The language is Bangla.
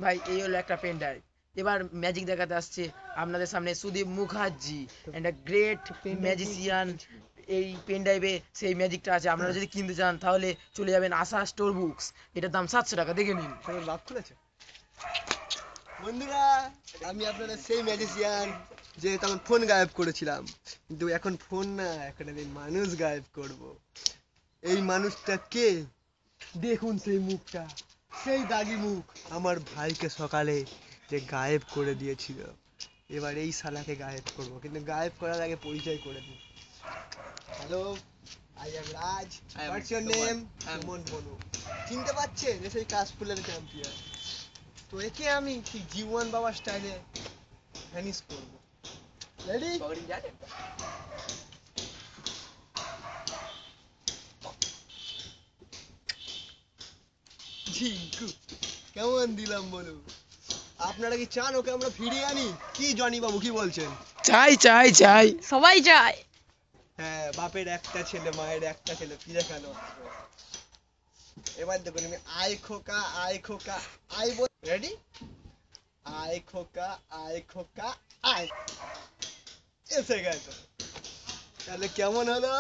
ভাই এই হলো একটা পেন ড্রাইভ। এবার ম্যাজিক দেখাতে আসছে আপনাদের সামনে সুদীপ মুখার্জি, একটা গ্রেট ম্যাজিশিয়ান। এই পেন ড্রাইভে সেই ম্যাজিকটা আছে। আপনারা যদি কিনতে চান তাহলে চলে যাবেন আশা স্টোর বুকস, এটার দাম 700 টাকা, দেখে নিন। লাভ করেছে বন্ধুরা, আমি আপনাদের সেই ম্যাজিশিয়ান যে তখন ফোন গায়েব করেছিলাম, কিন্তু এখন ফোন না, এখন আমি মানুষ গায়েব করব। এই মানুষটা কে? দেখুন সেই মুখটা, সেই দাগি মুখ, আমার ভাইকে সকালে যে গায়েব করে দিয়েছিল। এবার এই শালাকে গায়েব করব, কিন্তু গায়েব করার আগে পরিচয় করে দিই। Hello, I am Raj. What's your name? Suman Banu. চিনতে পারছেন? যে সেই কাশফুলের চ্যাম্পিয়ন। তো একে আমি ঠিক জীবন বাবা স্টাইলে ভ্যানিশ করব। রেডি? ঝিঙ্কু, কেমন দিলাম বলুন? আপনারা কি চান ওকে আমরা ফিরিয়ে আনি? কি জনি বাবু, কি বলছেন? চাই চাই চাই, সবাই চায়। হ্যাঁ, বাপের একটা ছেলে, মায়ের একটা ছেলে, ফিরে কেন আসবে? এবার দেখুন, আমি আয় খোকা, আয় খোকা, আয় বল। রেডি? আয় খোকা, আয় খোকা, আয়। এসে গেছে। তাহলে কেমন হলো?